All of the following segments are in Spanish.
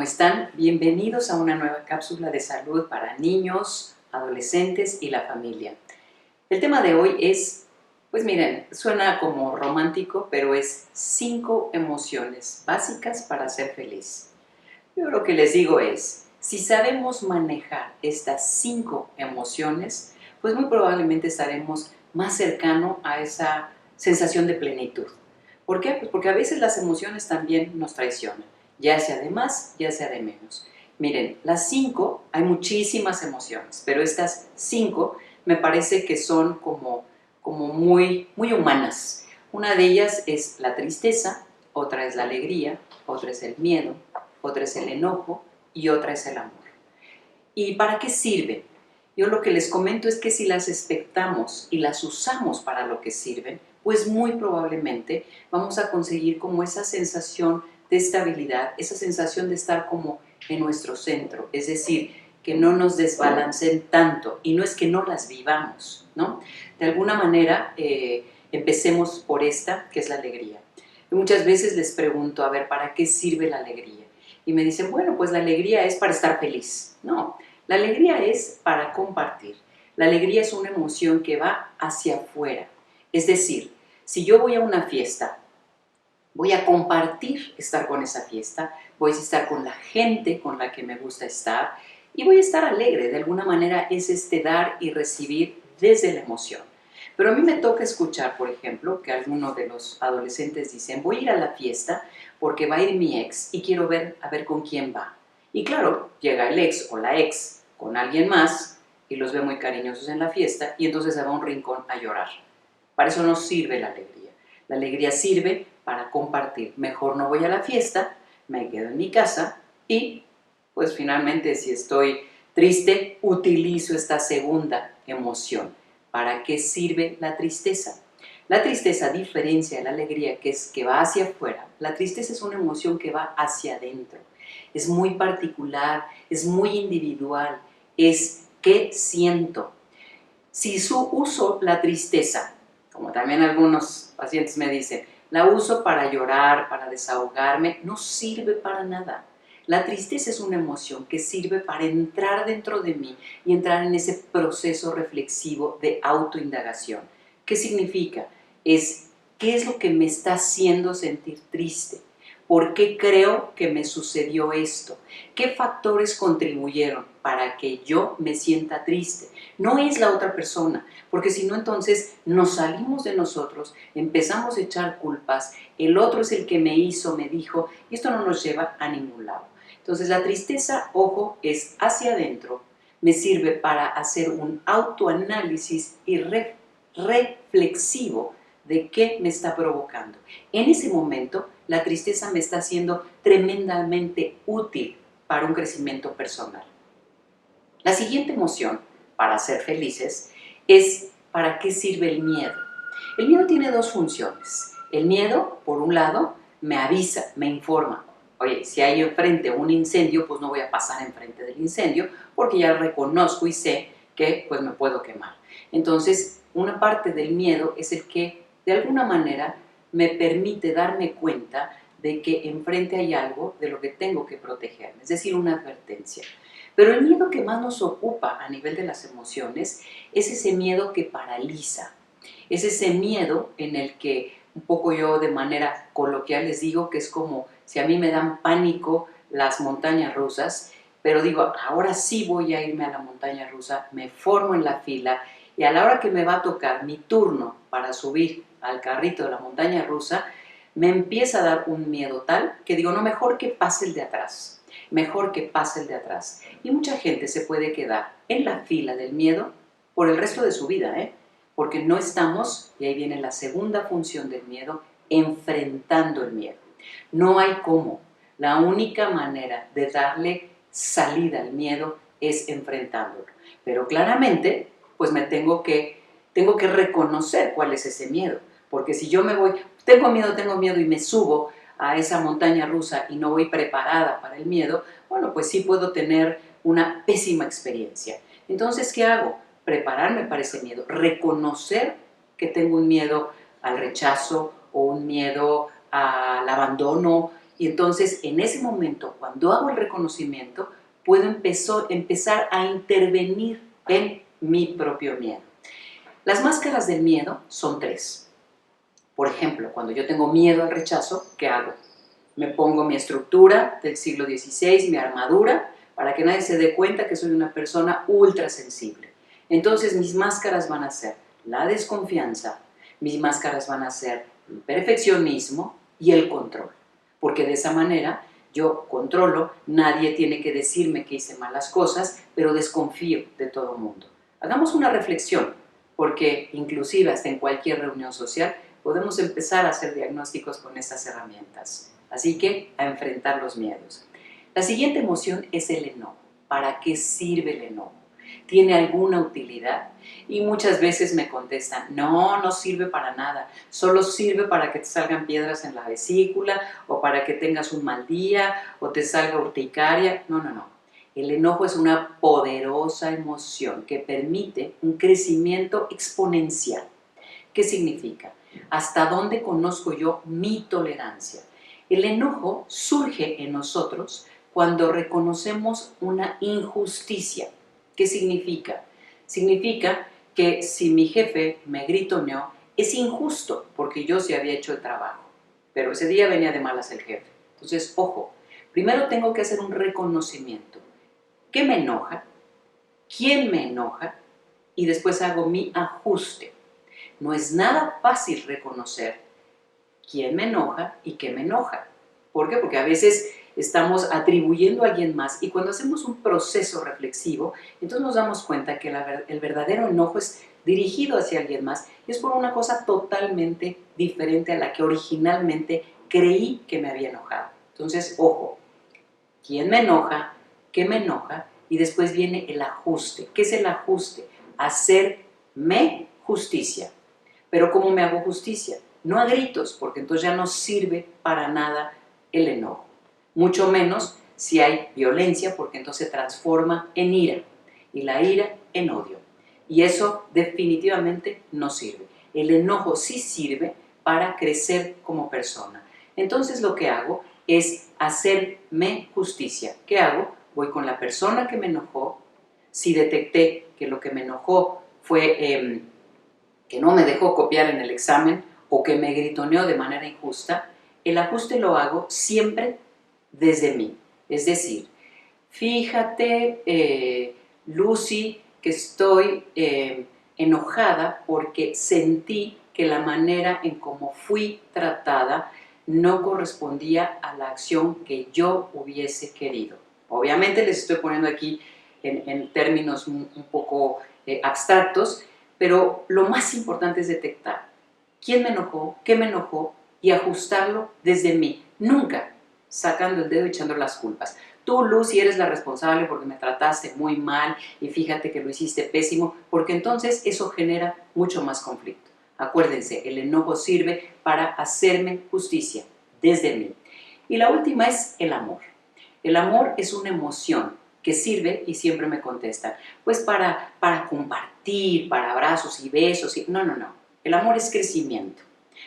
¿cómo están? Bienvenidos a una nueva cápsula de salud para niños, adolescentes y la familia. El tema de hoy es, pues miren, suena como romántico, pero es 5 emociones básicas para ser feliz. Yo lo que les digo es, si sabemos manejar estas 5 emociones, pues muy probablemente estaremos más cercanos a esa sensación de plenitud. ¿Por qué? Pues porque a veces las emociones también nos traicionan, ya sea de más, ya sea de menos. Miren, las 5, hay muchísimas emociones, pero estas 5 me parece que son como muy humanas. Una de ellas es la tristeza, otra es la alegría, otra es el miedo, otra es el enojo y otra es el amor. ¿Y para qué sirven? Yo lo que les comento es que si las expectamos y las usamos para lo que sirven, pues muy probablemente vamos a conseguir como esa sensación de estabilidad, esa sensación de estar como en nuestro centro, es decir, que no nos desbalancen tanto, y no es que no las vivamos, ¿no? De alguna manera, empecemos por esta, que es la alegría. Y muchas veces les pregunto, a ver, ¿para qué sirve la alegría? Y me dicen, bueno, pues la alegría es para estar feliz. No, la alegría es para compartir. La alegría es una emoción que va hacia afuera. Es decir, si yo voy a una fiesta, voy a compartir estar con esa fiesta, voy a estar con la gente con la que me gusta estar y voy a estar alegre. De alguna manera es dar y recibir desde la emoción. Pero a mí me toca escuchar, por ejemplo, que algunos de los adolescentes dicen, voy a ir a la fiesta porque va a ir mi ex y quiero ver a ver con quién va. Y claro, llega el ex o la ex con alguien más y los ve muy cariñosos en la fiesta y entonces se va a un rincón a llorar. Para eso no sirve la alegría. La alegría sirve para compartir. Mejor no voy a la fiesta, me quedo en mi casa y pues finalmente si estoy triste, utilizo esta segunda emoción. ¿Para qué sirve la tristeza? La tristeza, a diferencia de la alegría, que es que va hacia afuera, la tristeza es una emoción que va hacia adentro. Es muy particular, es muy individual, es ¿qué siento? Si uso la tristeza, como también algunos pacientes me dicen, la uso para llorar, para desahogarme, no sirve para nada. La tristeza es una emoción que sirve para entrar dentro de mí y entrar en ese proceso reflexivo de autoindagación. ¿Qué significa? ¿Qué es lo que me está haciendo sentir triste? ¿Por qué creo que me sucedió esto? ¿Qué factores contribuyeron para que yo me sienta triste? No es la otra persona, porque si no entonces nos salimos de nosotros, empezamos a echar culpas, el otro es el que me hizo, me dijo, y esto no nos lleva a ningún lado. Entonces la tristeza, ojo, es hacia adentro, me sirve para hacer un autoanálisis y reflexivo de qué me está provocando. En ese momento, la tristeza me está siendo tremendamente útil para un crecimiento personal. La siguiente emoción, para ser felices, es ¿para qué sirve el miedo? El miedo tiene dos funciones. El miedo, por un lado, me avisa, me informa. Oye, si hay enfrente un incendio, pues no voy a pasar enfrente del incendio porque ya reconozco y sé que pues me puedo quemar. Entonces, una parte del miedo es el que de alguna manera me permite darme cuenta de que enfrente hay algo de lo que tengo que protegerme, es decir, una advertencia. Pero el miedo que más nos ocupa a nivel de las emociones es ese miedo que paraliza, es ese miedo en el que un poco yo de manera coloquial les digo que es como si a mí me dan pánico las montañas rusas, pero digo, ahora sí voy a irme a la montaña rusa, me formo en la fila y a la hora que me va a tocar mi turno para subir al carrito de la montaña rusa, me empieza a dar un miedo tal que digo, no, mejor que pase el de atrás. Mejor que pase el de atrás. Y mucha gente se puede quedar en la fila del miedo por el resto de su vida, porque no estamos, y ahí viene la segunda función del miedo, enfrentando el miedo. No hay cómo. La única manera de darle salida al miedo es enfrentándolo. Pero claramente, pues tengo que reconocer cuál es ese miedo. Porque si yo me voy, tengo miedo y me subo a esa montaña rusa y no voy preparada para el miedo, bueno, pues sí puedo tener una pésima experiencia. Entonces, ¿qué hago? Prepararme para ese miedo, reconocer que tengo un miedo al rechazo o un miedo al abandono Y entonces, en ese momento, cuando hago el reconocimiento, puedo empezar a intervenir en mi propio miedo. Las máscaras del miedo son 3. Por ejemplo, cuando yo tengo miedo al rechazo, ¿qué hago? Me pongo mi estructura del siglo XVI, mi armadura, para que nadie se dé cuenta que soy una persona ultra sensible. Entonces mis máscaras van a ser la desconfianza, mis máscaras van a ser el perfeccionismo y el control. Porque de esa manera yo controlo, nadie tiene que decirme que hice malas cosas, pero desconfío de todo el mundo. Hagamos una reflexión, porque inclusive hasta en cualquier reunión social podemos empezar a hacer diagnósticos con estas herramientas. Así que a enfrentar los miedos. La siguiente emoción es el enojo. ¿Para qué sirve el enojo? ¿Tiene alguna utilidad? Y muchas veces me contestan, no, no sirve para nada, solo sirve para que te salgan piedras en la vesícula, o para que tengas un mal día, o te salga urticaria. No, no, no. El enojo es una poderosa emoción que permite un crecimiento exponencial. ¿Qué significa? ¿Hasta dónde conozco yo mi tolerancia? El enojo surge en nosotros cuando reconocemos una injusticia. ¿Qué significa? Significa que si mi jefe me gritoneó, es injusto porque yo sí había hecho el trabajo, pero ese día venía de malas el jefe. Entonces, ojo, primero tengo que hacer un reconocimiento. ¿Qué me enoja? ¿Quién me enoja? Y después hago mi ajuste. No es nada fácil reconocer quién me enoja y qué me enoja. ¿Por qué? Porque a veces estamos atribuyendo a alguien más y cuando hacemos un proceso reflexivo, entonces nos damos cuenta que el verdadero enojo es dirigido hacia alguien más y es por una cosa totalmente diferente a la que originalmente creí que me había enojado. Entonces, ojo, ¿quién me enoja? ¿Qué me enoja? Y después viene el ajuste. ¿Qué es el ajuste? Hacerme justicia. Pero ¿cómo me hago justicia? No a gritos, porque entonces ya no sirve para nada el enojo. Mucho menos si hay violencia, porque entonces se transforma en ira. Y la ira en odio. Y eso definitivamente no sirve. El enojo sí sirve para crecer como persona. Entonces lo que hago es hacerme justicia. ¿Qué hago? Voy con la persona que me enojó. Si detecté que lo que me enojó fue que no me dejó copiar en el examen o que me gritoneó de manera injusta, el ajuste lo hago siempre desde mí. Es decir, fíjate, Lucy, que estoy enojada porque sentí que la manera en cómo fui tratada no correspondía a la acción que yo hubiese querido. Obviamente les estoy poniendo aquí en términos un poco abstractos, pero lo más importante es detectar quién me enojó, qué me enojó y ajustarlo desde mí. Nunca sacando el dedo y echando las culpas. Tú, Lucy, eres la responsable porque me trataste muy mal y fíjate que lo hiciste pésimo, porque entonces eso genera mucho más conflicto. Acuérdense, el enojo sirve para hacerme justicia desde mí. Y la última es el amor. El amor es una emoción que sirve, y siempre me contestan, pues para compartir, para abrazos y besos. No, no, no. El amor es crecimiento.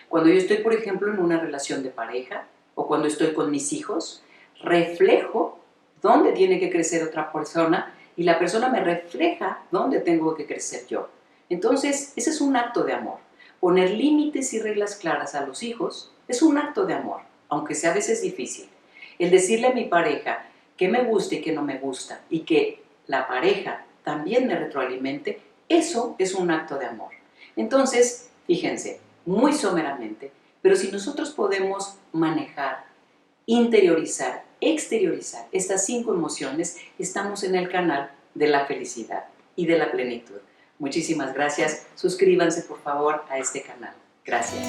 Cuando yo estoy, por ejemplo, en una relación de pareja o cuando estoy con mis hijos, reflejo dónde tiene que crecer otra persona y la persona me refleja dónde tengo que crecer yo. Entonces, ese es un acto de amor. Poner límites y reglas claras a los hijos es un acto de amor, aunque sea a veces difícil. El decirle a mi pareja qué me gusta y qué no me gusta y que la pareja también me retroalimente, eso es un acto de amor. Entonces, fíjense, muy someramente, pero si nosotros podemos manejar, interiorizar, exteriorizar estas 5 emociones, estamos en el canal de la felicidad y de la plenitud. Muchísimas gracias. Suscríbanse, por favor, a este canal. Gracias.